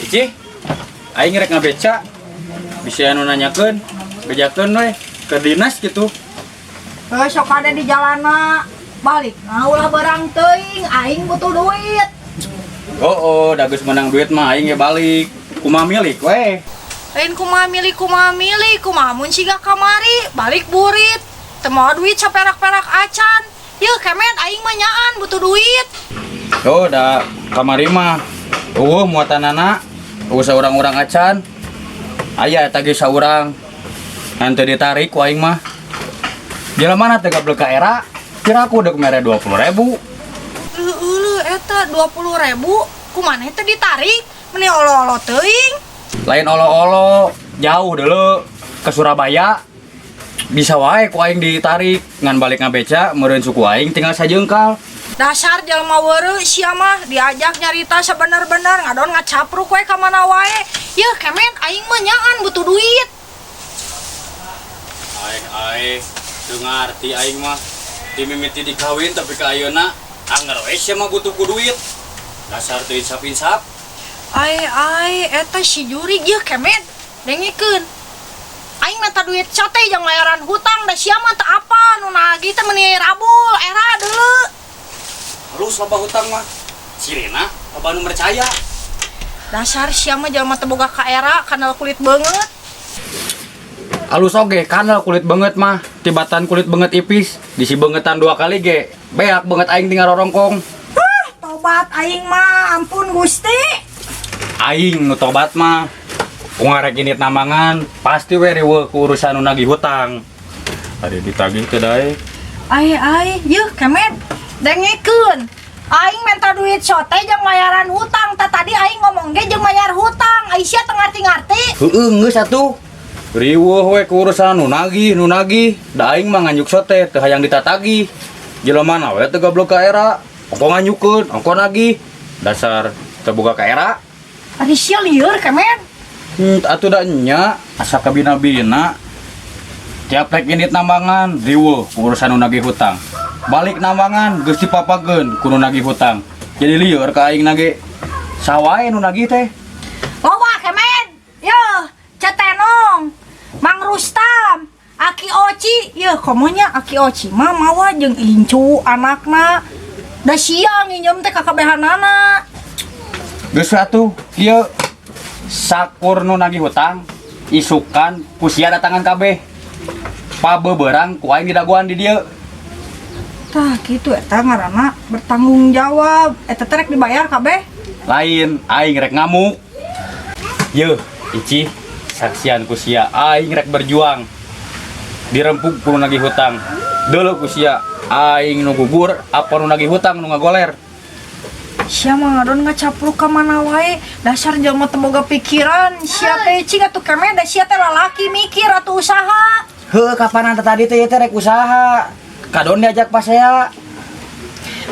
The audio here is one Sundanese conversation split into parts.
Ici, aing rek ngabeca. Bisa anu nanyakeun, bejakeun we ke dinas gitu. Sok ada di jalana balik. Nah, ulah barang teuing, aing butuh duit. Oh, dagus menang duit mah aing ge balik. Kumaha milik we. Lain kumaha milih, kumaha mun siga kamari, balik burit. Teu moal duit saperak-perak acan. Yeuh kemet aing mah nyaan butuh duit. Oh, da kamari mah. Muatanana saurang-urang acan. Aya eta ge saurang. Henteu ditarik ku aing mah. Jelema teh gablek ka era, kira aku udah mere 20.000. Eta 20.000, kumaneh teh ditarik, meni olo-olo teuing. Lain olo-olo, jauh dulu ke Surabaya. Bisa wae ku aing ditarik ngan balik ngabeca, meureun suku aing tinggal sajeungkal. Dasar jalma weureu sia mah diajak nyarita sabener-bener ngadon ngacapruk we ka mana wae. Yeuh kemet aing mah nyaan butuh duit. Aing teu ngarti aing mah. Dimimiti dikawin tapi ka ayeuna anger we sia mah butuh ku duit. Dasar teu insap-insap. Eta si juri yeuh kemet dengikeun. Aing minta duit sate jeung bayaran hutang da sia mah teu apa nu nagih teh meuni rabul era deuleu. Halus loba hutang mah. Sirina loba nu percaya. Dasar sia mah jalma teu boga ka era kanal kulit beungeut. Halus oge kanal kulit banget mah. Tibatan kulit banget ipis. Disi beungetan 2 kali ge. Beak banget aing tinggal rorongkong. Tobat aing mah ampun Gusti. Aing nu tobat mah. Ungarek init namangan pasti we riweuh ku urusan nu nagih hutang. Ari ditagih teh dae. Yeuh kemet dengikeun. Aing minta duit sote jeung bayaran hutang. Tadi aing ngomong ge jeung bayar hutang. Aisyah teu ngarti-ngarti. Heueuh geus atuh. Riweuh we ku urusan nu nagih. Da aing mah nganjuk sote teu hayang ditatagih. Jelema na we teu goblok ka era. Ongko nganyukeun, ongko nagih. Dasar teu boga ka era. Ari sia lieur kemet. Atuh da nya asa kabina-bina. Tiap rek init nambangan riweuh ku urusan nu nagih hutang. Balik nambangan geus dipapageun ku nu nagih hutang. Jadi lieur ka aing nage. Sawae nu nagih teh. Loba kemet. Yeuh, Cetenong, Mang Rustam, Aki Oci. Yeuh, komonya Aki Oci mah mawa jeung Incu anakna. Da sia nginjem teh ka kabehanana. Geus atuh ieu sakur nu nagih hutang isukan ku sia datangan kabeh. Pabeubeurang ku aing didagoan di dieu. Tah kitu eta ngaranna bertanggung jawab. Eta teh rek dibayar kabeh. Lain aing rek ngamuk. Yeuh, Ici saksian ku sia aing rek berjuang. Dirempuk ku nu nagih hutang. Deuleu ku sia aing nu gugur apa nu nagih hutang nu ngagoler. Sia mah ngadon ngacapruk ka mana wae. Dasar jelema teu boga pikiran. Sia teh cing atuh kemet da sia teh lalaki mikir atuh usaha. Heuh kapanan tadi teh ieu teh rek usaha. Kadon diajak pasea.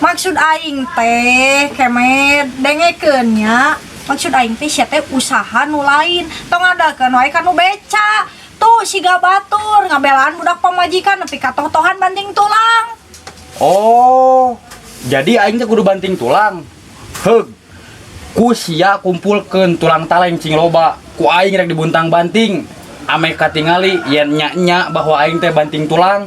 Maksud aing teh kemet dengekeun nya. Maksud aing teh sia teh usaha nu lain. Tong ngadakeun wae ka nu beca. Tuh siga batur ngabelaan budak pamajikan nepi ka toh-tohan banting tulang. Oh, jadi aing teh kudu banting tulang. Heug. Ku sia kumpulkeun tulang taleng cing loba. Ku aing rek dibuntang banting. Ame katingali yen nya-nya bahwa aing teh banting tulang.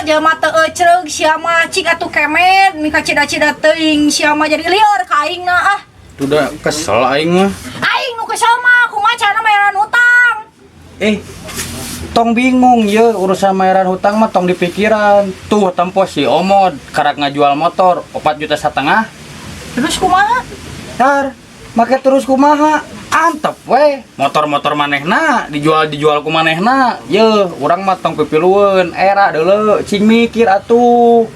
Jelema teu ecreug sia mah cing atuh kemet mika cida-cida teuing sia mah jadi lieur ka aingna ah. Udah kesel aing mah. Aing nu kesel mah kumaha carana bayaran hutang. Tong bingung ye urusan bayaran hutang mah tong dipikiran. Tuh tempo si Omod karak ngajual motor 4,5 juta. Terus kumaha? Dar, make terus kumaha? Antep we. Motor-motor manehna dijual ku manehna. Ye, urang mah tong pipilueun era deuleu cing mikir atuh.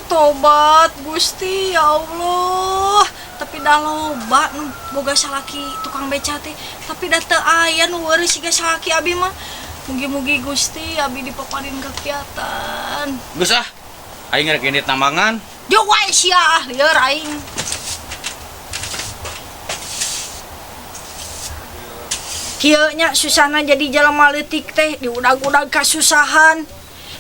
Tobat Gusti ya Allah. Tapi dah loba nu boga salaki tukang beca teh. Tapi dah teu aya nu weureuh siga salaki abi mah. Mugi-mugi Gusti abi dipaparin kakiatan. Geus ah. Aing rek indit nambangan. Jok wae sia ah lieur aing. Kieu nya susana jadi jelema leutik teh diudag-udag kasusahan.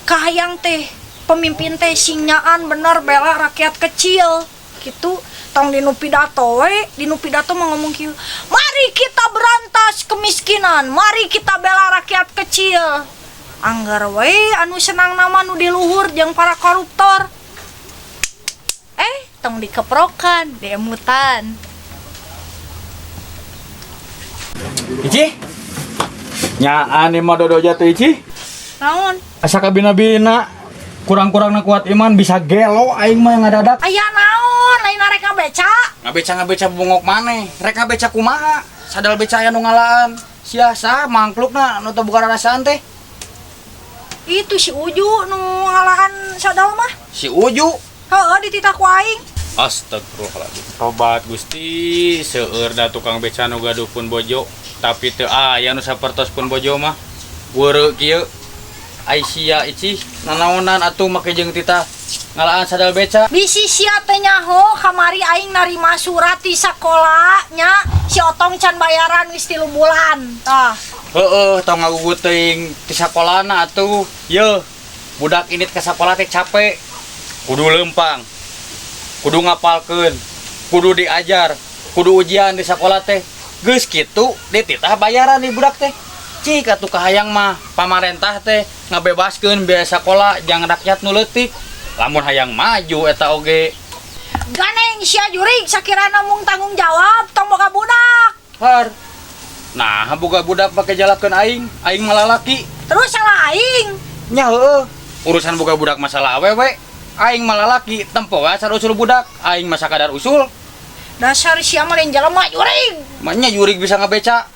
Kahayang teh pemimpin teh singnaan bener bela rakyat kecil. gitu tong dinu pidato we dinu pidato mau ngomong kieu mari kita berantas kemiskinan mari kita bela rakyat kecil anggar we anu senang nama nu di luhur jeung para koruptor tong dikeprokan demutan Ici nyaan mah dodo jatuh Ici naon asa kabina-bina kurang-kurangna kuat iman bisa gelo aing mah ngadadak aya naon lain arek ngabeca ngabeca bungok maneh rek ngabeca kumaha sadal beca aya nu ngalaan sia saha mangklukna nu teu buka rasaan teh itu si Uju nu ngalaan sadal mah si Uju heueuh dititah ku aing astagfirullahaladzim tobat Gusti seueur da tukang beca nu gaduh pun bojo tapi teu aya nu sapertos pun bojo mah weureu kieu Aisyah Ici nanaonan atuh make jeung titah ngalaan sadal beca bisi sia teh nyaho kamari aing narima surat di sakola nya si Otong can bayaran geus 3 bulan tah heueuh tong ngagugut teuing ti sakolana atuh yeuh budak init ka sakola teh capek kudu lempang kudu ngapalkeun kudu diajar kudu ujian di sekolah teh geus kitu dititah bayaran di budak teh cik atuh kahayang mah pamarentah teh ngabebaskeun biaya sekolah jang rakyat nu leutik lamun hayang maju eta oge ganeng sia jurig sakirana mung tanggung jawab tong boga budak har nah boga budak pake jalakeun aing malalaki terus salah aing nya heueuh urusan boga budak masalah awewe aing malalaki tempo wae asal usul budak aing mah sakadar usul dasar sia mah lain jelema jurig manya jurig bisa ngabeca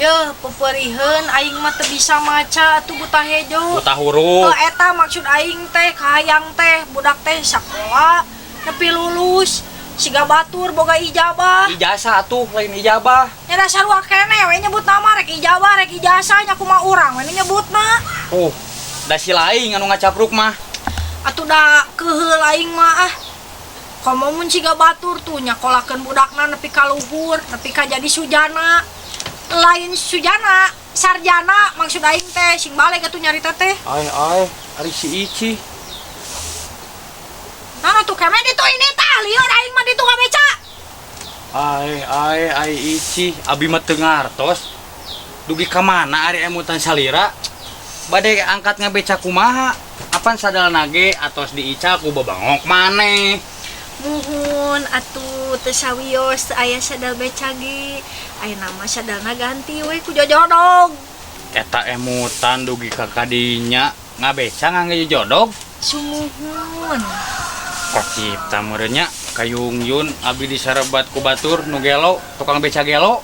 ya peperihun aing mah teu bisa maca atuh buta hejo buta huruf eta maksud aing teh kahayang teh budak teh sakola nepi lulus siga batur boga ijabah ijazah atuh lain ijabah nya dasar wa keneh we nyebut nama rek ijabah rek ijazah nya kumaha urang we nyebutna da si laing anu ngacapruk mah atuh da keheul aing mah komo mun siga batur tuh nyakolakeun budakna nepi ka luhur nepi ka jadi sujana lain sujana sarjana maksud aing teh sing balik atuh nyarita teh ai ari si Ici nah tuh kemen itu ini tah lieur aing mah ditu ngabeca ai Ici abi mah teu ngartos dugi ka mana ari emutan salira bade angkat ngabeca kumaha apan sadal nage atos diica ku babangok maneh muhun atuh teu sawios aya sadal beca ge aya nama sadalna ganti we ku jojodog eta emutan dugi ka kadinya ngabeca ngangge jodog sumuhun kok cipta meureun nya kayung yun abi disarebat ku batur nu gelo tukang beca gelo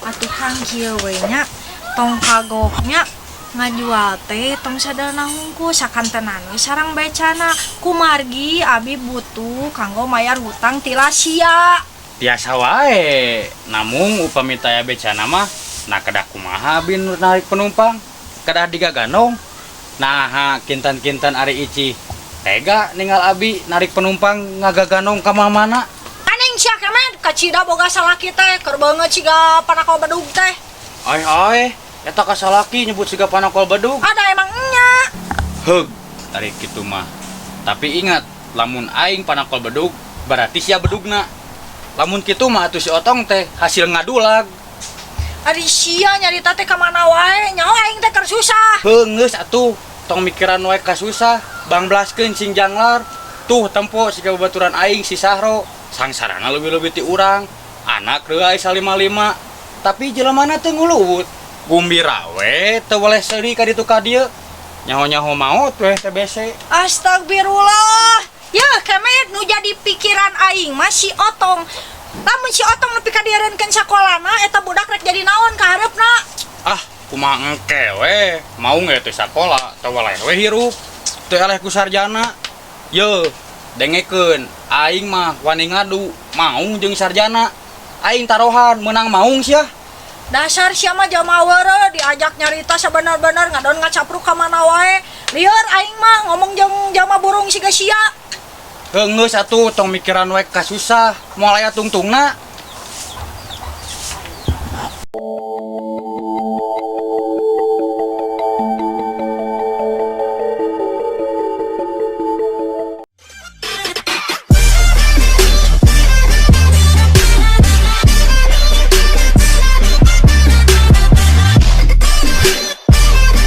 atuh kang kieu we nya tong kagoknya ngajual teh tong sadalna hungku sakantenan we sareng becana kumargi abi butuh kanggo mayar hutang ti Lasya biasa wae namung upami taya becana mah nah kedah kumaha abi nu narik penumpang kedah digaganong nah kintan-kintan ari Ici tega ninggal abi narik penumpang ngagaganong ka mana aneng sia kemet kacida boga salaki teh keur beungeut siga panakol bedug teh ai eta kasalaki nyebut siga panakol bedug ada emang nya heug tarik kitu mah tapi ingat lamun aing panakol bedug berarti sia bedugna lamun kitu mah atuh si Otong teh hasil ngadulag ari sia nyarita teh ka mana wae nyaho aing teh keur susah heungeus atuh tong mikiran wae ka susah bangblaskeun sing janglar tuh tempo siga babaturan aing si Sahro sangsarana leuwih-leuwih ti urang anak reuy 5 tapi jelemana teu nguluwut gumbira we teu weleh seuri ka ditu ka dieu nyaho-nyaho maot weh TBC astagfirullah ya kemet nu jadi pikiran aing mah si Otong lamun si Otong nepi ka dieureunkeun sakolana eta budak rek jadi naon ka hareupna kumaha engke we mau nge teh sakola teu weleh we hirup teu eleh ku sarjana ye dengekeun aing mah wani ngadu maung jeung sarjana aing tarohan menang maung sia dasar sia mah jama weureu diajak nyarita sabenar-benar ngadon ngacapruk ka mana wae lieur aing mah ngomong jeung jama burung siga sia heungeus atuh tong mikiran wae ka susah moal aya tungtungna